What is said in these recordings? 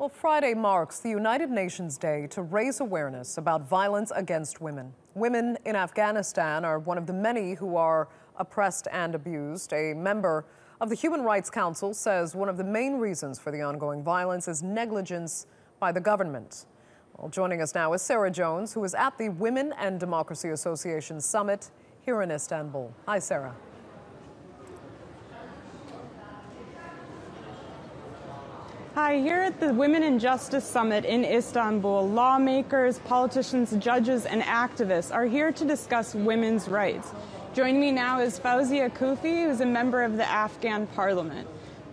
Well, Friday marks the United Nations Day to raise awareness about violence against women. Women in Afghanistan are one of the many who are oppressed and abused. A member of the Human Rights Council says one of the main reasons for the ongoing violence is negligence by the government. Well, joining us now is Sarah Jones, who is at the Women and Democracy Association Summit here in Istanbul. Hi, Sarah. Hi, here at the Women and Justice Summit in Istanbul, lawmakers, politicians, judges, and activists are here to discuss women's rights. Joining me now is Fawzia Koofi, who's a member of the Afghan Parliament.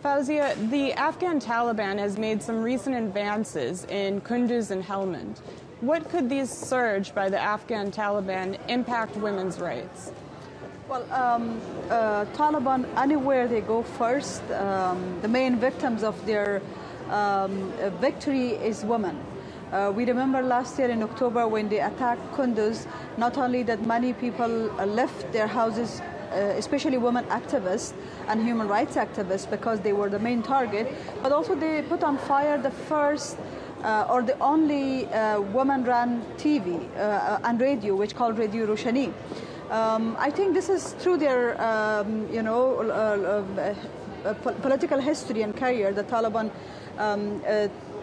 Fawzia, the Afghan Taliban has made some recent advances in Kunduz and Helmand. What could these surge by the Afghan Taliban impact women's rights? Well, Taliban, anywhere they go first, the main victims of their victory is women. We remember last year in October when they attacked Kunduz, not only that many people left their houses, especially women activists and human rights activists, because they were the main target, but also they put on fire the first or the only woman-run TV and radio, which called Radio Roshani. I think this is through their, political history and career. The Taliban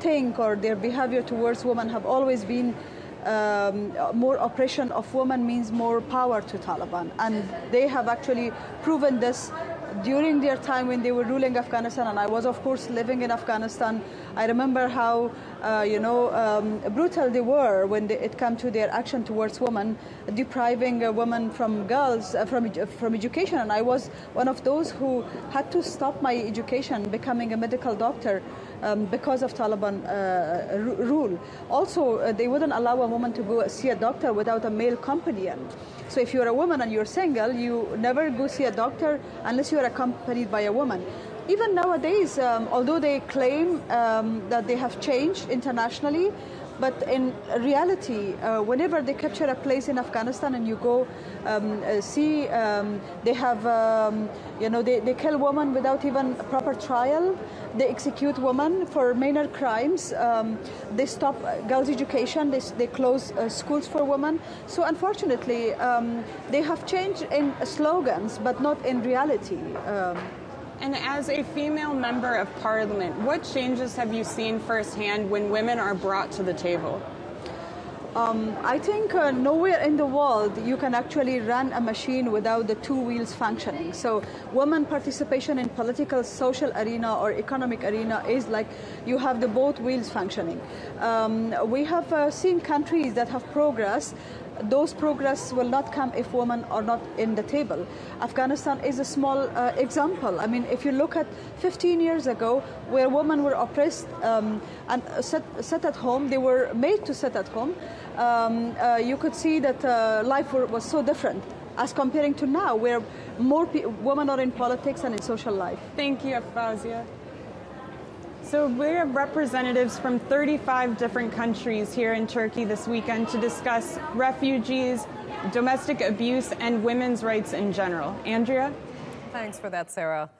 think, or their behavior towards women have always been more oppression of women means more power to Taliban. And they have actually proven this during their time when they were ruling Afghanistan. And I was, of course, living in Afghanistan. I remember how, brutal they were when it came to their action towards women, depriving women from girls, from education. And I was one of those who had to stop my education, becoming a medical doctor, because of Taliban rule. Also, they wouldn't allow a woman to go see a doctor without a male companion. So if you're a woman and you're single, you never go see a doctor unless you're accompanied by a woman. Even nowadays, although they claim that they have changed internationally, but in reality, whenever they capture a place in Afghanistan and you go see, they have, they kill women without even a proper trial. They execute women for minor crimes. They stop girls' education. They close schools for women. So unfortunately, they have changed in slogans, but not in reality. And as a female member of parliament, what changes have you seen firsthand when women are brought to the table? I think nowhere in the world you can actually run a machine without the two wheels functioning. So women participation in political, social arena or economic arena is like you have the both wheels functioning. We have seen countries that have progress. Those progress will not come if women are not in the table. Afghanistan is a small example. I mean, if you look at 15 years ago, where women were oppressed and sat at home, they were made to sit at home, you could see that life was so different as comparing to now, where more women are in politics and in social life. Thank you, Fawzia. So we have representatives from 35 different countries here in Turkey this weekend to discuss refugees, domestic abuse, and women's rights in general. Andrea? Thanks for that, Sarah.